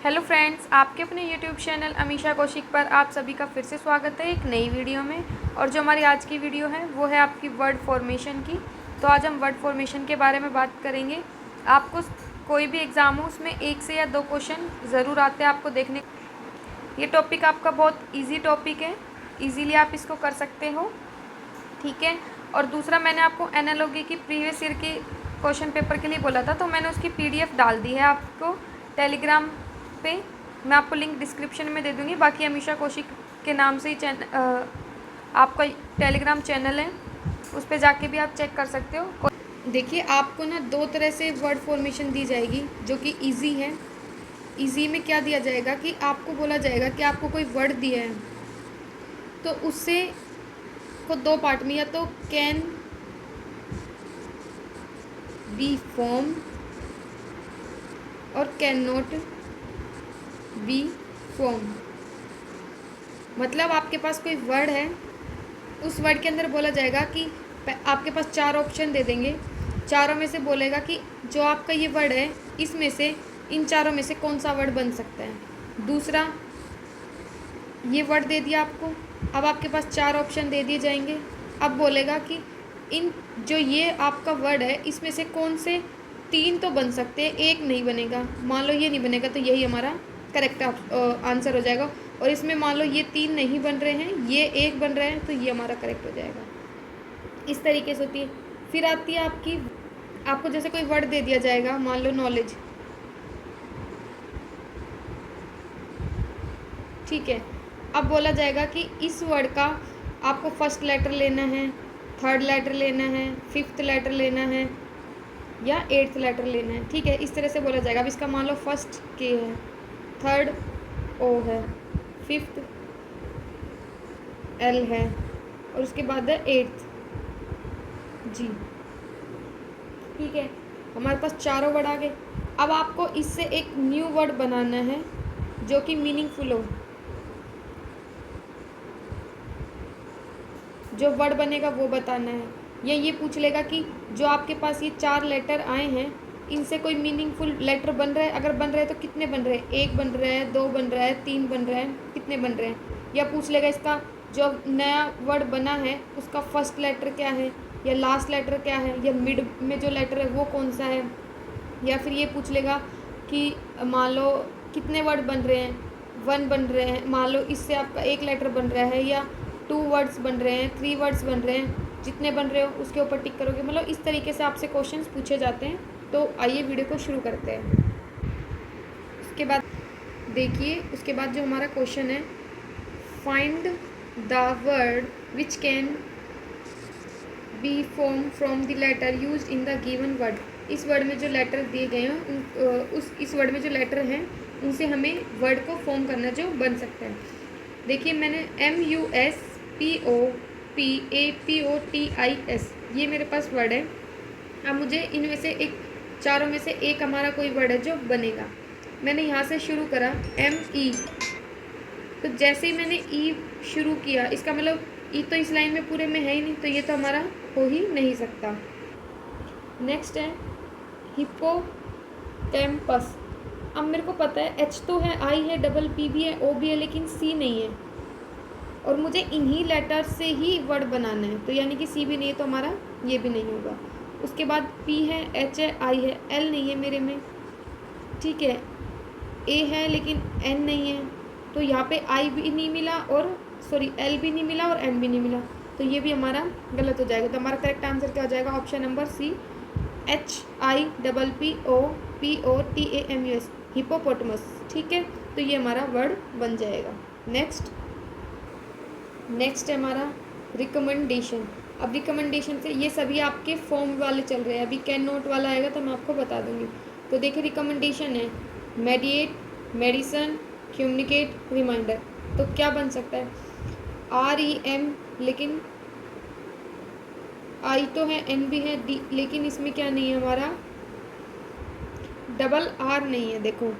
Hello friends, आपके अपने YouTube channel Amisha Kaushik पर आप सभी का फिर से स्वागत है एक नई वीडियो में। और जो हमारी आज की वीडियो है वो है आपकी वर्ड फॉर्मेशन की। तो आज हम वर्ड फॉर्मेशन के बारे में बात करेंगे। आपको कोई भी एग्ज़ाम हो उसमें 1 से या 2 क्वेश्चन ज़रूर आते हैं आपको देखने। ये टॉपिक आपका बहुत ईजी टॉपिक है, ईजीली आप इसको कर सकते हो, ठीक है। और दूसरा, मैंने आपको एनालॉजी की प्रीवियस ईयर के क्वेश्चन पेपर के लिए बोला था, तो मैंने उसकी PDF डाल दी है आपको टेलीग्राम पे। मैं आपको लिंक डिस्क्रिप्शन में दे दूँगी। बाकी अमीशा कौशिक के नाम से ही आपका टेलीग्राम चैनल है, उस पर जाके भी आप चेक कर सकते हो। देखिए, आपको ना 2 तरह से वर्ड फॉर्मेशन दी जाएगी जो कि ईजी है। ईजी में क्या दिया जाएगा कि आपको बोला जाएगा कि आपको कोई वर्ड दिया है, तो उससे को 2 पार्ट में, या तो कैन बी फॉर्म और कैन नॉट बी फॉर्म। मतलब आपके पास कोई वर्ड है, उस वर्ड के अंदर बोला जाएगा कि आपके पास 4 ऑप्शन दे देंगे, चारों में से बोलेगा कि जो आपका ये वर्ड है इसमें से इन चारों में से कौन सा वर्ड बन सकता है। दूसरा, ये वर्ड दे दिया आपको, अब आपके पास 4 ऑप्शन दे दिए जाएंगे। अब बोलेगा कि इन जो ये आपका वर्ड है इसमें से कौन से 3 तो बन सकते हैं, एक नहीं बनेगा। मान लो ये नहीं बनेगा तो यही हमारा करेक्ट आंसर हो जाएगा। और इसमें मान लो ये 3 नहीं बन रहे हैं, ये 1 बन रहे हैं, तो ये हमारा करेक्ट हो जाएगा। इस तरीके से होती है। फिर आती है आपको जैसे कोई वर्ड दे दिया जाएगा, मान लो नॉलेज, ठीक है। अब बोला जाएगा कि इस वर्ड का आपको फर्स्ट लेटर लेना है, थर्ड लेटर लेना है, 5th लेटर लेना है या 8th लेटर लेना है, ठीक है। इस तरह से बोला जाएगा। अब इसका मान लो फर्स्ट के है, थर्ड ओ है, 5th एल है और उसके बाद है 8th जी, ठीक है। हमारे पास चारों वर्ड आ गए। अब आपको इससे एक न्यू वर्ड बनाना है जो कि मीनिंगफुल हो। जो वर्ड बनेगा वो बताना है, या ये पूछ लेगा कि जो आपके पास ये 4 लेटर आए हैं इनसे कोई मीनिंगफुल लेटर बन रहा है, अगर बन रहे हैं तो कितने बन रहे हैं, 1 बन रहा है, 2 बन रहा है, 3 बन रहा है, कितने बन रहे हैं। या पूछ लेगा इसका जो नया वर्ड बना है उसका फर्स्ट लेटर क्या है, या लास्ट लेटर क्या है, या मिड में जो लेटर है वो कौन सा है। या फिर ये पूछ लेगा कि मान लो कितने वर्ड बन रहे हैं, 1 बन रहे हैं, मान लो इससे आपका 1 लेटर बन रहा है, या 2 वर्ड्स बन रहे हैं, 3 वर्ड्स बन रहे हैं, जितने बन रहे हो उसके ऊपर टिक करोगे। मतलब इस तरीके से आपसे क्वेश्चंस पूछे जाते हैं। तो आइए वीडियो को शुरू करते हैं। उसके बाद देखिए, उसके बाद जो हमारा क्वेश्चन है, find the word which can be form from the letter used in the given word. इस वर्ड में जो लेटर दिए गए हैं इस वर्ड में जो लेटर हैं उनसे हमें वर्ड को फॉर्म करना जो बन सकता है। देखिए, मैंने MUSPOPAPOTIS ये मेरे पास वर्ड है। अब मुझे इनमें से चारों में से एक हमारा कोई वर्ड है जो बनेगा। मैंने यहाँ से शुरू करा ME, तो जैसे ही मैंने E शुरू किया, इसका मतलब E तो इस लाइन में पूरे में है ही नहीं, तो ये तो हमारा हो ही नहीं सकता। नेक्स्ट है हिप्पोकैम्पस। अब मेरे को पता है H तो है, I है, डबल P भी है, O भी है, लेकिन C नहीं है, और मुझे इन्हीं लेटर से ही वर्ड बनाना है। तो यानी कि C भी नहीं है तो हमारा ये भी नहीं होगा। उसके बाद P है, H है, I है, L नहीं है मेरे में, ठीक है। A है लेकिन N नहीं है, तो यहाँ पे I भी नहीं मिला और L भी नहीं मिला और N भी नहीं मिला, तो ये भी हमारा गलत हो जाएगा। तो हमारा करेक्ट आंसर क्या हो जाएगा, option number C, HIPPOPOTAMUS, hippopotamus, ठीक है। तो ये हमारा वर्ड बन जाएगा। नेक्स्ट है हमारा रिकमेंडेशन। अब रिकमेंडेशन से ये सभी आपके फॉर्म वाले चल रहे हैं, अभी कैन नोट वाला आएगा तो मैं आपको बता दूंगी। तो देखिए, रिकमेंडेशन है मेडिएट, मेडिसन, कम्युनिकेट, रिमाइंडर। तो क्या बन सकता है, REM, लेकिन I तो है, N भी है, D, लेकिन इसमें क्या नहीं है, हमारा डबल R नहीं है। देखो,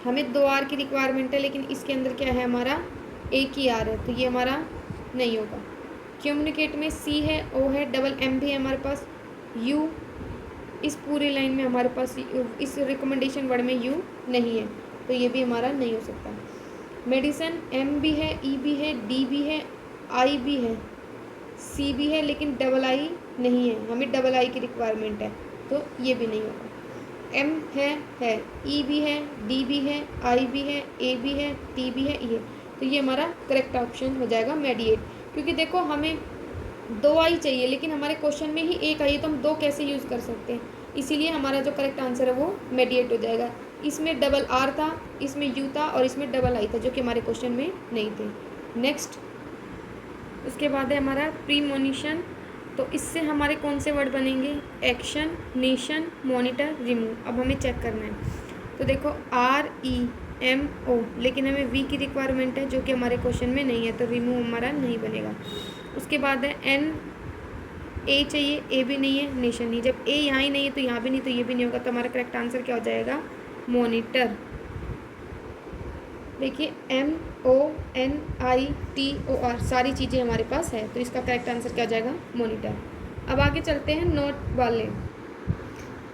हमें 2 R की रिक्वायरमेंट है, लेकिन इसके अंदर क्या है, हमारा एक ही R है, तो ये हमारा नहीं होगा। कम्युनिकेट में C है, O है, डबल M भी है हमारे पास, U, इस पूरी लाइन में हमारे पास इस रिकमेंडेशन वर्ड में U नहीं है। तो ये भी हमारा नहीं हो सकता। मेडिसिन एम भी है, ई भी है, डी भी है, आई भी है, सी भी है, लेकिन डबल आई नहीं है, हमें डबल आई की रिक्वायरमेंट है, तो ये भी नहीं होगा। एम है, ई भी है, डी भी है, आई भी है, ए भी है, टी भी है, ये तो ये हमारा करेक्ट ऑप्शन हो जाएगा मेडिएट। क्योंकि देखो हमें 2 आई चाहिए, लेकिन हमारे क्वेश्चन में ही 1 आई है, तो हम 2 कैसे यूज़ कर सकते हैं, इसीलिए हमारा जो करेक्ट आंसर है वो मेडिएट हो जाएगा। इसमें डबल आर था, इसमें यू था और इसमें डबल आई था, जो कि हमारे क्वेश्चन में नहीं थे। नेक्स्ट उसके बाद है हमारा प्रीमोनिशन। तो इससे हमारे कौन से वर्ड बनेंगे, एक्शन, नेशन, मॉनिटर, रिमूव। अब हमें चेक करना है। तो देखो REMO, लेकिन हमें वी की रिक्वायरमेंट है, जो कि हमारे क्वेश्चन में नहीं है, तो रिमूव हमारा नहीं बनेगा। उसके बाद है NA चाहिए, ए भी नहीं है, नेशन नहीं। जब ए यहाँ ही नहीं है तो यहाँ भी नहीं, तो ये भी नहीं होगा, तो हमारा करेक्ट आंसर क्या हो जाएगा, मॉनिटर। देखिए MONITOR सारी चीज़ें हमारे पास है, तो इसका करेक्ट आंसर क्या हो जाएगा, मॉनिटर। अब आगे चलते हैं नोट वाले।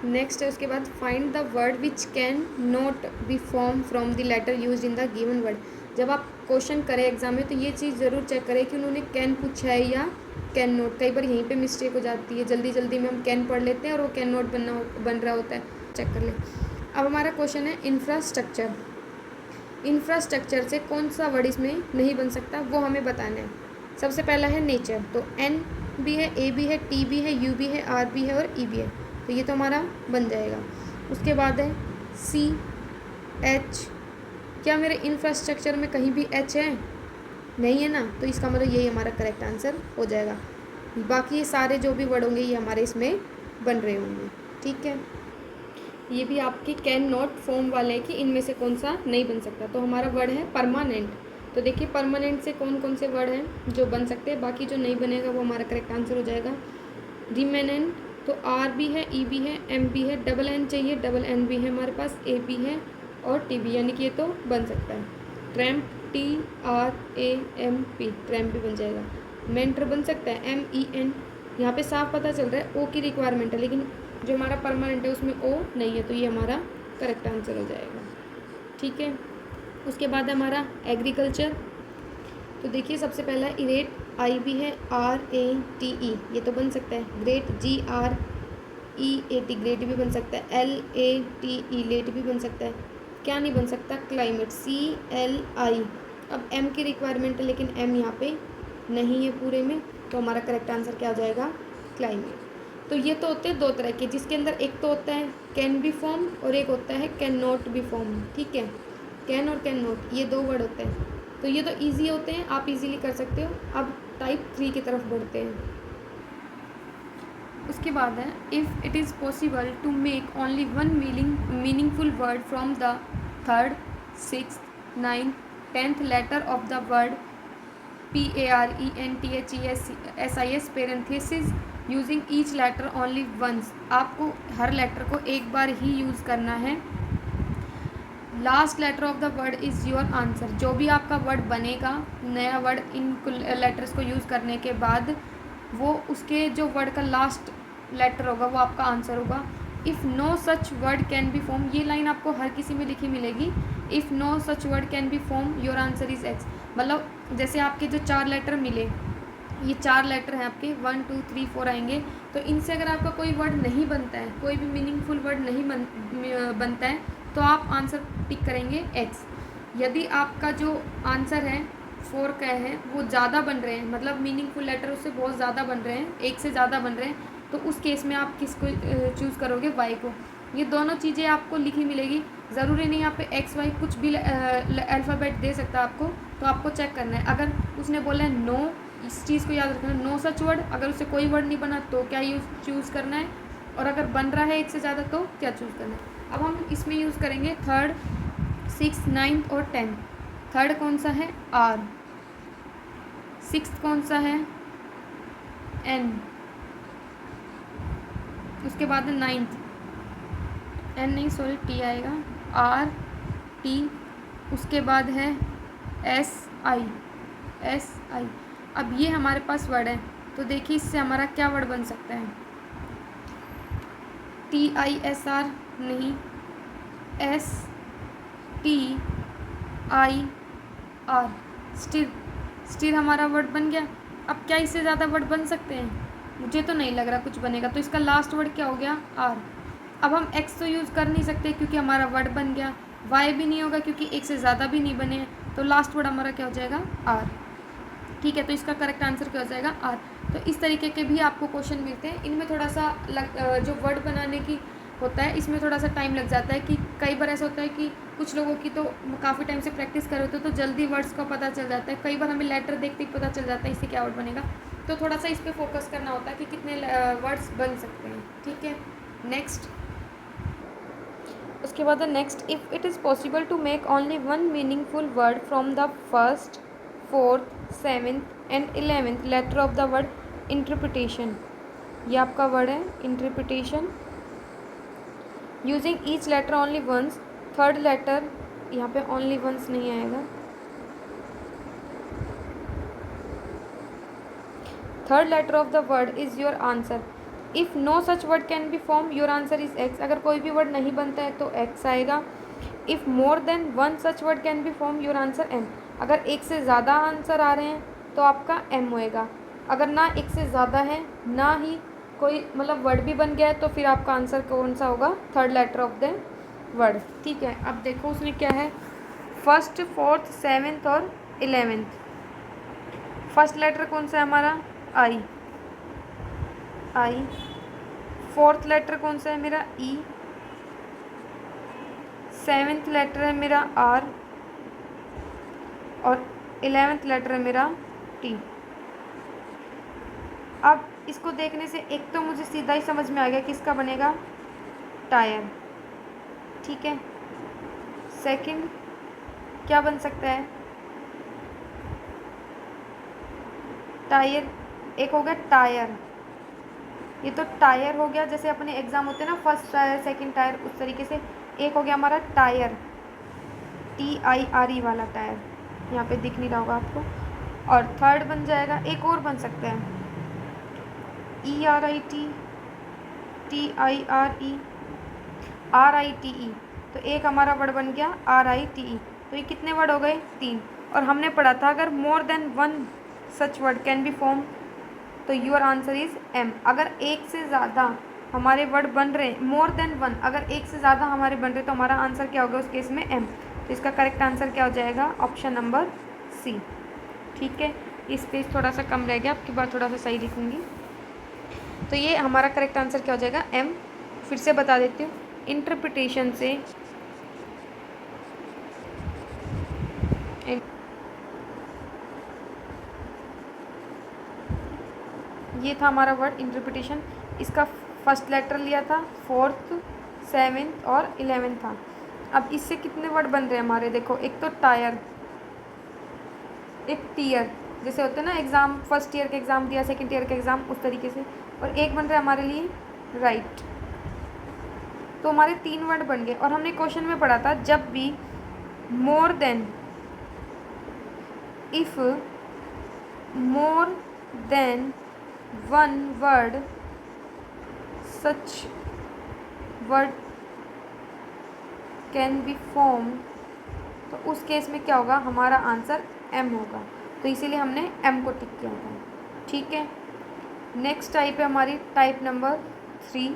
नेक्स्ट है उसके बाद find the word which can not be form from the letter use in the given word. जब आप क्वेश्चन करें एग्जाम में, तो ये चीज़ ज़रूर चेक करें कि उन्होंने कैन पूछा है या कैन नोट। कई बार यहीं पे मिस्टेक हो जाती है, जल्दी जल्दी में हम कैन पढ़ लेते हैं और वो कैन नोट बन रहा होता है, चेक कर लें। अब हमारा क्वेश्चन है इंफ्रास्ट्रक्चर। इंफ्रास्ट्रक्चर से कौन सा वर्ड इसमें नहीं बन सकता, वो हमें बताना है। सबसे पहला है नेचर, तो N भी है, A भी है, T भी है, U भी है, R भी है और E भी है, तो ये तो हमारा बन जाएगा। उसके बाद है CH। क्या मेरे इंफ्रास्ट्रक्चर में कहीं भी H है, नहीं है ना, तो इसका मतलब यही हमारा करेक्ट आंसर हो जाएगा। बाकी ये सारे जो भी वर्ड होंगे ये हमारे इसमें बन रहे होंगे, ठीक है। ये भी आपके कैन नॉट फॉर्म वाले हैं कि इनमें से कौन सा नहीं बन सकता। तो हमारा वर्ड है परमानेंट। तो देखिए परमानेंट से कौन कौन से वर्ड हैं जो बन सकते हैं, बाकी जो नहीं बनेगा वो हमारा करेक्ट आंसर हो जाएगा। रिमेनेंट, तो R भी है, E भी है, M भी है, डबल N चाहिए, डबल N भी है हमारे पास, A भी है और T भी, यानी कि ये तो बन सकता है। ट्रैम्प, TRAMP, ट्रैम्प भी बन जाएगा। मेंटर बन सकता है, MEN। यहाँ पे साफ पता चल रहा है O की रिक्वायरमेंट है, लेकिन जो हमारा परमानेंट है उसमें O नहीं है, तो ये हमारा करेक्ट आंसर हो जाएगा, ठीक है। उसके बाद हमारा एग्रीकल्चर। तो देखिए सबसे पहला इरेट, I भी है, RATE, ये तो बन सकता है। ग्रेट, GREAT, ग्रेट भी बन सकता है। LATE, लेट भी बन सकता है। क्या नहीं बन सकता, क्लाइमेट, CLI। अब M की रिक्वायरमेंट है, लेकिन M यहाँ पे नहीं है पूरे में, तो हमारा करेक्ट आंसर क्या हो जाएगा, क्लाइमेट। तो ये तो होते हैं 2 तरह के, जिसके अंदर एक तो होता है कैन बी फॉर्म और एक होता है कैन नॉट बी फॉर्म, ठीक है। कैन और कैन नॉट, ये 2 वर्ड होते हैं, तो ये तो इजी होते हैं, आप इजीली कर सकते हो। अब टाइप 3 की तरफ बढ़ते हैं। उसके बाद है if it is possible to make only one meaningful word from the 3rd, 6th, 9th, 10th letter of the word PARENTHESIS parenthesis using each letter only once. आपको हर लेटर को एक बार ही यूज़ करना है। Last letter of the word is your answer. जो भी आपका word बनेगा, नया वर्ड इन लेटर्स को यूज़ करने के बाद, वो उसके जो वर्ड का लास्ट लेटर होगा वो आपका आंसर होगा। If no such word can be form, ये लाइन आपको हर किसी में लिखी मिलेगी। If no such word can be form your answer is X। मतलब जैसे आपके जो 4 लेटर मिले, ये 4 लेटर हैं आपके, 1 2 3 4 आएंगे, तो इनसे अगर आपका कोई वर्ड नहीं बनता है, कोई भी मीनिंगफुल वर्ड नहीं बनता है, तो आप आंसर टिक करेंगे X। यदि आपका जो आंसर है 4 का है, वो ज़्यादा बन रहे हैं, मतलब मीनिंगफुल लेटर उससे बहुत ज़्यादा बन रहे हैं, 1 से ज़्यादा बन रहे हैं, तो उस केस में आप किसको चूज़ करोगे, Y को। ये दोनों चीज़ें आपको लिखी मिलेगी, ज़रूरी नहीं यहाँ पे X Y कुछ भी अल्फ़ाबेट दे सकता है आपको, तो आपको चेक करना है। अगर उसने बोला है नो, इस चीज़ को याद रखना है, नो सच वर्ड, अगर उससे कोई वर्ड नहीं बना तो क्या चूज़ करना है, और अगर बन रहा है 1 से ज़्यादा तो क्या चूज़ करना है। अब हम इसमें यूज़ करेंगे 3rd, 6th, 9th और 10th। 3rd कौन सा है, R। 6th कौन सा है, N। उसके बाद है 9th, N नहीं सॉरी T आएगा, R T। उसके बाद है SI। अब ये हमारे पास वर्ड है, तो देखिए इससे हमारा क्या वर्ड बन सकता है, TISR नहीं, TIR, स्टिर। स्टिर हमारा वर्ड बन गया। अब क्या इससे ज़्यादा वर्ड बन सकते हैं? मुझे तो नहीं लग रहा कुछ बनेगा, तो इसका लास्ट वर्ड क्या हो गया? R। अब हम X तो यूज़ कर नहीं सकते क्योंकि हमारा वर्ड बन गया। Y भी नहीं होगा क्योंकि एक से ज़्यादा भी नहीं बने हैं, तो लास्ट वर्ड हमारा क्या हो जाएगा? R। ठीक है, तो इसका करेक्ट आंसर क्या हो जाएगा? R। तो इस तरीके के भी आपको क्वेश्चन मिलते हैं। इनमें थोड़ा सा जो वर्ड बनाने की होता है, इसमें थोड़ा सा टाइम लग जाता है कि कई बार ऐसा होता है कि कुछ लोगों की तो काफ़ी टाइम से प्रैक्टिस कर रहे होते तो जल्दी वर्ड्स का पता चल जाता है। कई बार हमें लेटर देखते ही पता चल जाता है इससे क्या वर्ड बनेगा। तो थोड़ा सा इस पर फोकस करना होता है कि कितने वर्ड्स बन सकते हैं। ठीक है, नेक्स्ट। उसके बाद next, if it is possible to make only one meaningful word from the first, fourth, seventh and 11th letter of the word interpretation. ये आपका वर्ड है interpretation. Using each letter only once, third letter यहाँ पे only once नहीं आएगा, third letter of the word is your answer. If no such word can be form, your answer is x. अगर कोई भी वर्ड नहीं बनता है तो एक्स आएगा। If more than one such word can be form, your answer M. अगर एक से ज़्यादा आंसर आ रहे हैं तो आपका एम होएगा। अगर ना एक से ज़्यादा है ना ही कोई मतलब वर्ड भी बन गया है तो फिर आपका आंसर कौन सा होगा? Third letter of the word. ठीक है, अब देखो उसमें क्या है, फर्स्ट, फोर्थ, सेवेंथ और 11th। फर्स्ट लेटर कौन सा है हमारा? आई। आई। फोर्थ लेटर कौन सा है मेरा? ई। सेवेंथ लेटर है मेरा आर और 11th लेटर है मेरा टी। अब इसको देखने से एक तो मुझे सीधा ही समझ में आ गया किसका बनेगा? टायर। ठीक है, सेकंड क्या बन सकता है? टायर। एक हो गया टायर, ये तो टायर हो गया, जैसे अपने एग्जाम होते हैं ना, फर्स्ट टायर सेकंड टायर, उस तरीके से। एक हो गया हमारा टायर, TIRE वाला टायर, यहाँ पे दिख नहीं रहा होगा आपको। और थर्ड बन जाएगा, एक और बन सकता है, ERIT, TIRE, RITE। तो एक हमारा वर्ड बन गया RITE। तो ये कितने वर्ड हो गए? 3। और हमने पढ़ा था अगर मोर than one such word can be form, तो योर आंसर इज़ एम। अगर एक से ज़्यादा हमारे वर्ड बन रहे हैं, मोर देन वन, अगर एक से ज़्यादा हमारे बन रहे तो हमारा आंसर क्या होगा उस केस में? एम। तो इसका करेक्ट आंसर क्या हो जाएगा? Option number C. ठीक है, इस पेज थोड़ा सा कम रह गया, आपकी बात थोड़ा सा सही लिखूँगी। तो ये हमारा करेक्ट आंसर क्या हो जाएगा? एम। फिर से बता देती हूँ, इंटरप्रिटेशन से ये था हमारा वर्ड इंटरप्रिटेशन। इसका फर्स्ट लेटर लिया था, फोर्थ, सेवेंथ और 11th था। अब इससे कितने वर्ड बन रहे हैं हमारे? देखो, एक तो टायर, एक टीयर, जैसे होते हैं ना एग्ज़ाम, फर्स्ट ईयर के एग्ज़ाम दिया, सेकंड ईयर के एग्ज़ाम, उस तरीके से। और एक बन रहा है हमारे लिए राइट। तो हमारे 3 वर्ड बन गए। और हमने क्वेश्चन में पढ़ा था जब भी more than, if more than one word such word can be form, तो उस केस में क्या होगा? हमारा आंसर एम होगा। तो इसीलिए हमने एम को टिक किया था। ठीक है, नेक्स्ट टाइप है हमारी टाइप नंबर 3।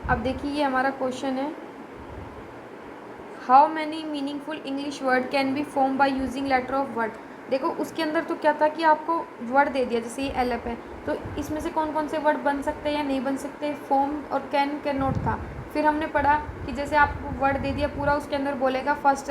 अब देखिए ये हमारा क्वेश्चन है, how many meaningful English word can be form by using letter of word. देखो उसके अंदर तो क्या था कि आपको वर्ड दे दिया, जैसे ये एलएफ है, तो इसमें से कौन कौन से वर्ड बन सकते हैं या नहीं बन सकते, फॉर्म और कैन नॉट था। फिर हमने पढ़ा कि जैसे आपको वर्ड दे दिया पूरा, उसके अंदर बोलेगा first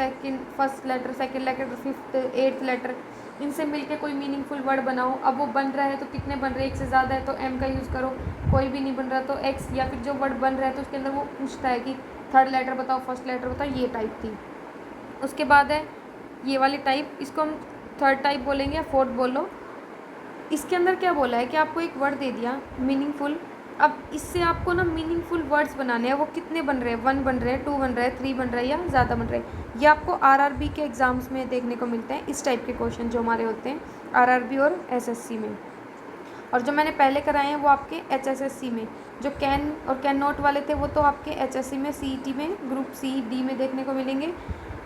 letter, second letter, fifth, 8th letter, इनसे मिलके कोई मीनिंगफुल वर्ड बनाओ। अब वो बन रहा है तो कितने बन रहे हैं? एक से ज़्यादा है तो एम का यूज़ करो, कोई भी नहीं बन रहा तो एक्स, या फिर जो वर्ड बन रहा है तो उसके अंदर वो पूछता है कि थर्ड लेटर बताओ, फर्स्ट लेटर बताओ। ये टाइप थी। उसके बाद है ये वाली टाइप, इसको हम थर्ड टाइप बोलेंगे या फोर्थ बोलो। इसके अंदर क्या बोला है कि आपको एक वर्ड दे दिया मीनिंगफुल, अब इससे आपको ना मीनिंगफुल वर्ड्स बनाने हैं। वो कितने बन रहे हैं? 1 बन रहे हैं, 2 बन रहे हैं, 3 बन रहे हैं या ज़्यादा बन रहे हैं। ये आपको RRB के एग्ज़ाम्स में देखने को मिलते हैं, इस टाइप के क्वेश्चन जो हमारे होते हैं RRB और SSC में। और जो मैंने पहले कराए हैं वो आपके HSSC में, जो कैन और कैन नॉट वाले थे वो तो आपके HSC में, CET में, ग्रुप C D में देखने को मिलेंगे।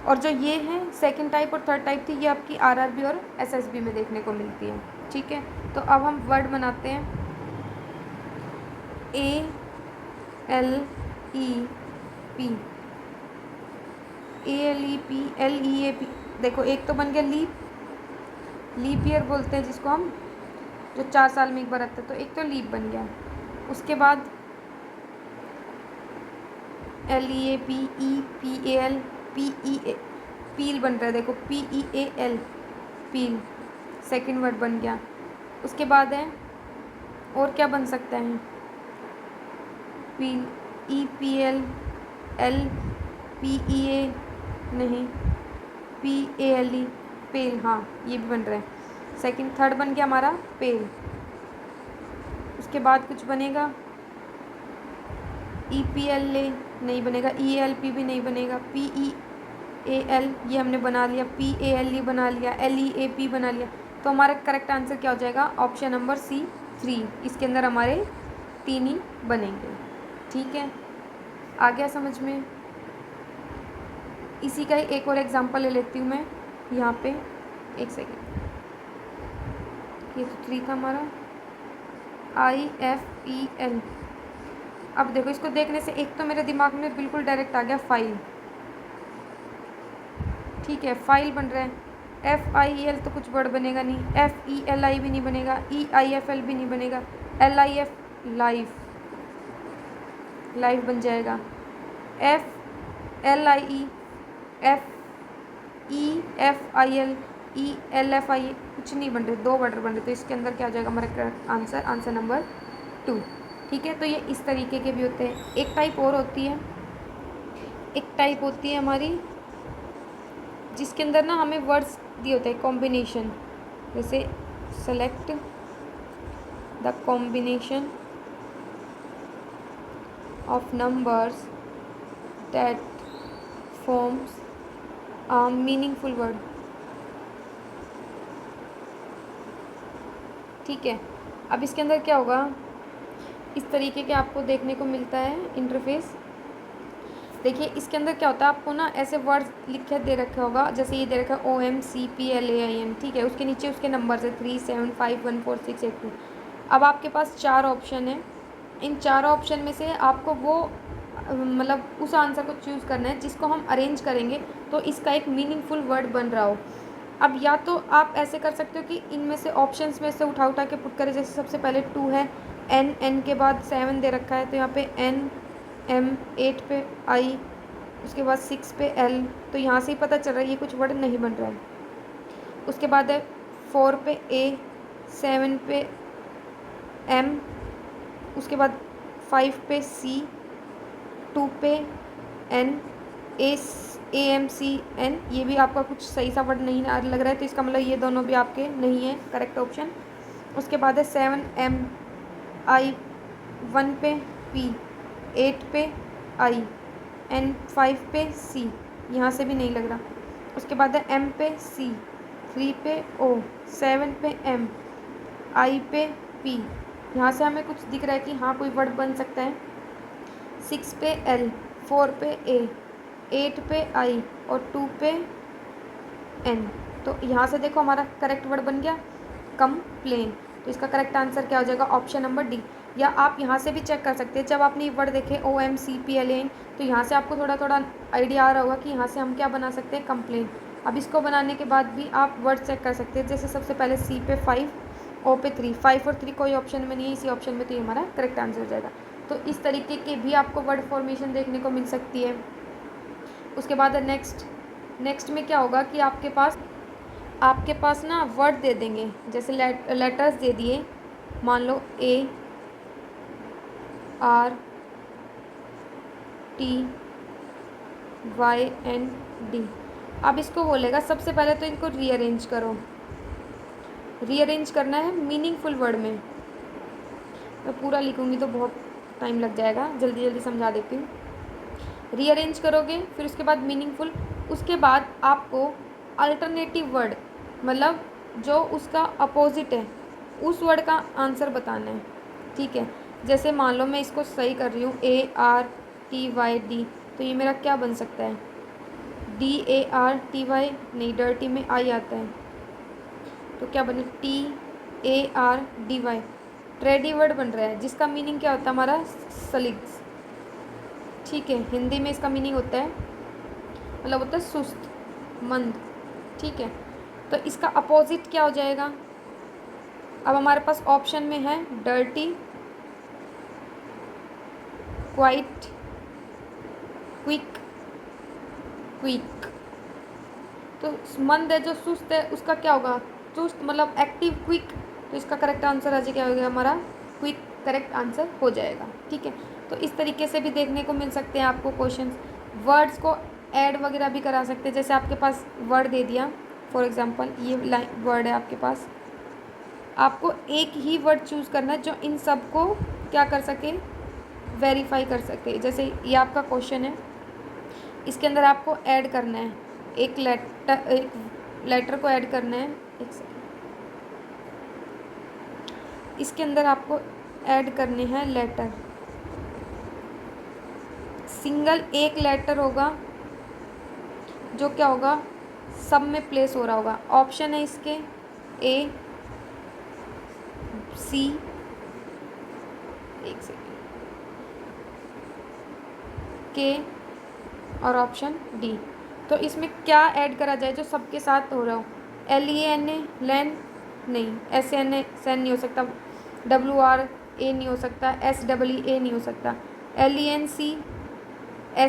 और जो ये हैं सेकंड टाइप और थर्ड टाइप थी, ये आपकी RRB और SSB में देखने को मिलती है। ठीक है, तो अब हम वर्ड बनाते हैं। ALEP, ALEP, LEAP। देखो एक तो बन गया लीप ईयर बोलते हैं जिसको हम, जो 4 साल में एक बार आता है, तो एक तो लीप बन गया। उसके बाद LEAPEPAL, पील बन रहा है, देखो PEAL, पील, सेकंड वर्ड बन गया। उसके बाद है, और क्या बन सकता है, पील, EPL, LPEA, नहीं, PALE, पेल, हाँ ये भी बन रहा है। सेकंड, थर्ड बन गया हमारा पेल। उसके बाद कुछ बनेगा, EPLA नहीं बनेगा, ELP भी नहीं बनेगा, PEAL ये हमने बना लिया, PALE बना लिया, LEAP बना लिया। तो हमारा करेक्ट आंसर क्या हो जाएगा, ऑप्शन नंबर C 3। इसके अंदर हमारे 3 ही बनेंगे। ठीक है, आ गया समझ में। इसी का ही एक और एग्जांपल ले लेती हूँ मैं यहाँ पे, एक सेकेंड। ये तो 3 था हमारा, IFEL। अब देखो इसको देखने से एक तो मेरे दिमाग में बिल्कुल डायरेक्ट आ गया फाइल। ठीक है, फाइल बन रहा है। FIEL तो कुछ वर्ड बनेगा नहीं, FELI भी नहीं बनेगा, EIFL भी नहीं बनेगा, LIF लाइफ, लाइफ बन जाएगा। FLIE, FEFIL, ELFI कुछ नहीं बन रहे, 2 वर्ड बन रहे। तो इसके अंदर क्या हो जाएगा हमारा आंसर, आंसर नंबर 2। ठीक है, तो ये इस तरीके के भी होते हैं। एक टाइप और होती है, एक टाइप होती है हमारी जिसके अंदर ना हमें वर्ड्स दिए होते हैं कॉम्बिनेशन, जैसे select the combination of numbers that forms a meaningful word. ठीक है, अब इसके अंदर क्या होगा, इस तरीके के आपको देखने को मिलता है इंटरफेस। देखिए इसके अंदर क्या होता है, आपको ना ऐसे वर्ड्स लिखे दे रखा होगा, जैसे ये दे रखा है OMCPLAIN। ठीक है, उसके नीचे उसके नंबर है 3 7 5 1 4 6 8 2। अब आपके पास 4 ऑप्शन है, इन 4 ऑप्शन में से आपको वो मतलब उस आंसर को चूज़ करना है जिसको हम अरेंज करेंगे तो इसका एक मीनिंगफुल वर्ड बन रहा हो। अब या तो आप ऐसे कर सकते हो कि इनमें से ऑप्शंस में से उठा उठा के पुट करें। जैसे सबसे पहले 2 है, N के बाद 7 दे रखा है, तो यहाँ पे N M, 8 पे I, उसके बाद 6 पे L। तो यहाँ से ही पता चल रहा है ये कुछ वर्ड नहीं बन रहा है। उसके बाद है 4 पे A, 7 पे M, उसके बाद 5 पे C, 2 पे N, AMCN। ये भी आपका कुछ सही सा वर्ड नहीं लग रहा है, तो इसका मतलब ये दोनों भी आपके नहीं है करेक्ट ऑप्शन। उसके बाद है 7MI, 1 पे P, 8 पे I, N 5 पे C, यहाँ से भी नहीं लग रहा। उसके बाद है M पे C, 3 पे O, 7 पे M, I पे P, यहाँ से हमें कुछ दिख रहा है कि हाँ कोई वर्ड बन सकता है। 6 पे L, 4 पे A, 8 पे I और 2 पे N। तो यहाँ से देखो हमारा करेक्ट वर्ड बन गया कंप्लेन। तो इसका करेक्ट आंसर क्या हो जाएगा, ऑप्शन नंबर D। या आप यहाँ से भी चेक कर सकते हैं, जब आपने ये वर्ड देखे OMCPLAN तो यहाँ से आपको थोड़ा थोड़ा आइडिया आ रहा होगा कि यहाँ से हम क्या बना सकते हैं, कंप्लेन। अब इसको बनाने के बाद भी आप वर्ड चेक कर सकते हैं। जैसे सबसे पहले C पे 5, O पे 3, 5 और 3 कोई ऑप्शन में नहीं है, इसी ऑप्शन में तो ये हमारा करेक्ट आंसर हो जाएगा। तो इस तरीके के भी आपको वर्ड फॉर्मेशन देखने को मिल सकती है। उसके बाद नेक्स्ट में क्या होगा कि आपके पास ना वर्ड दे देंगे, जैसे लेटर्स दे दिए, मान लो ART। YND। अब इसको बोलेगा सबसे पहले तो इनको रीअरेंज करो। रीअरेंज करना है मीनिंगफुल वर्ड में। मैं पूरा लिखूँगी तो बहुत टाइम लग जाएगा, जल्दी जल्दी समझा देती हूँ। रीअरेंज करोगे, फिर उसके बाद मीनिंगफुल, उसके बाद आपको अल्टरनेटिव वर्ड, मतलब जो उसका अपोजिट है, उस वर्ड का आंसर बताना है, ठीक है। जैसे मान लो मैं इसको सही कर रही हूँ ARTYD, तो ये मेरा क्या बन सकता है, DARTY, नहीं डर्टी में आई आता है, तो क्या बने TARDY, ट्रेडी वर्ड बन रहा है, जिसका मीनिंग क्या होता है हमारा सलिग्स, ठीक है। हिंदी में इसका मीनिंग होता है, मतलब होता है सुस्त, मंद, ठीक है। तो इसका अपोजिट क्या हो जाएगा, अब हमारे पास ऑप्शन में है डर्टी, क्वाइट, क्विक, क्विक। तो मंद है जो सुस्त है उसका क्या होगा, चुस्त, मतलब एक्टिव, क्विक। तो इसका करेक्ट आंसर आज क्या हो गया हमारा, क्विक करेक्ट आंसर हो जाएगा, ठीक है। तो इस तरीके से भी देखने को मिल सकते हैं आपको क्वेश्चंस। वर्ड्स को ऐड वगैरह भी करा सकते हैं, जैसे आपके पास वर्ड दे दिया, फॉर एग्जांपल ये लाइन वर्ड है आपके पास, आपको एक ही वर्ड चूज़ करना है जो इन सब को क्या कर सके, वेरीफाई कर सके। जैसे ये आपका क्वेश्चन है, इसके अंदर आपको ऐड करना है एक लेटर को ऐड करना है, एक सेकेंड, इसके अंदर आपको ऐड करने हैं लेटर, सिंगल एक लेटर होगा जो क्या होगा, सब में प्लेस हो रहा होगा। ऑप्शन है इसके A, C, एक सेकेंड, K और ऑप्शन D। तो इसमें क्या ऐड करा जाए जो सबके साथ हो रहा हो, LENA, लैन नहीं, SNA सैन नहीं हो सकता, WRA नहीं हो सकता, SEE नहीं हो सकता, LENC,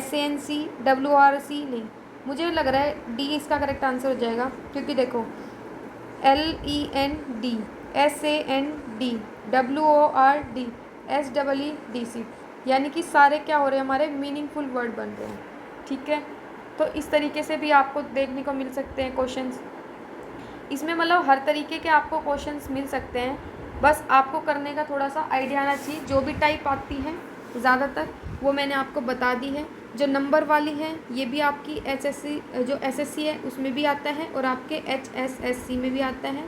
SANC, WRC नहीं। मुझे लग रहा है D इसका करेक्ट आंसर हो जाएगा, क्योंकि देखो LEND, SAND, WORD, SEEDC, यानी कि सारे क्या हो रहे हैं, हमारे मीनिंगफुल वर्ड बन रहे हैं, ठीक है। तो इस तरीके से भी आपको देखने को मिल सकते हैं क्वेश्चंस। इसमें मतलब हर तरीके के आपको क्वेश्चंस मिल सकते हैं, बस आपको करने का थोड़ा सा आइडिया आना चाहिए। जो भी टाइप आती है ज़्यादातर वो मैंने आपको बता दी है। जो नंबर वाली है ये भी आपकी HSC जो SSC है उसमें भी आता है, और आपके HSSC में भी आता है।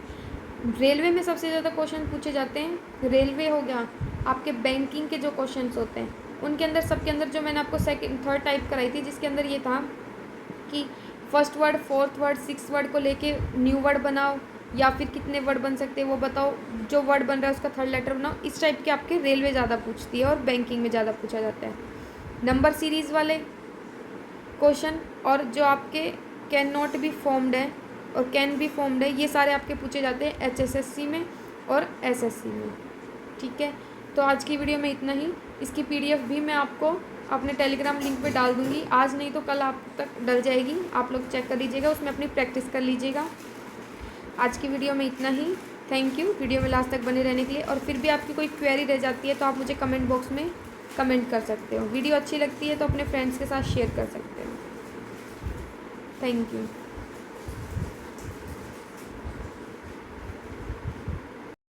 रेलवे में सबसे ज़्यादा क्वेश्चन पूछे जाते हैं, रेलवे हो गया, आपके बैंकिंग के जो क्वेश्चंस होते हैं उनके अंदर, सबके अंदर जो मैंने आपको सेकंड थर्ड टाइप कराई थी, जिसके अंदर ये था कि first word, fourth word, six word को लेके न्यू वर्ड बनाओ, या फिर कितने वर्ड बन सकते हैं वो बताओ, जो वर्ड बन रहा है उसका थर्ड लेटर बनाओ। इस टाइप के आपके रेलवे ज़्यादा पूछती है और बैंकिंग में ज़्यादा पूछा जाता है। नंबर सीरीज़ वाले क्वेश्चन और जो आपके कैन नॉट बी फॉर्म्ड है और कैन बी फॉर्म्ड है, ये सारे आपके पूछे जाते हैं HSSC में और SSC में, ठीक है। तो आज की वीडियो में इतना ही। इसकी PDF भी मैं आपको अपने टेलीग्राम लिंक पे डाल दूँगी, आज नहीं तो कल आप तक डल जाएगी, आप लोग चेक कर लीजिएगा, उसमें अपनी प्रैक्टिस कर लीजिएगा। आज की वीडियो में इतना ही, थैंक यू वीडियो में लास्ट तक बने रहने के लिए। और फिर भी आपकी कोई क्वेरी रह जाती है तो आप मुझे कमेंट बॉक्स में कमेंट कर सकते हो। वीडियो अच्छी लगती है तो अपने फ्रेंड्स के साथ शेयर कर सकते हो। Thank you.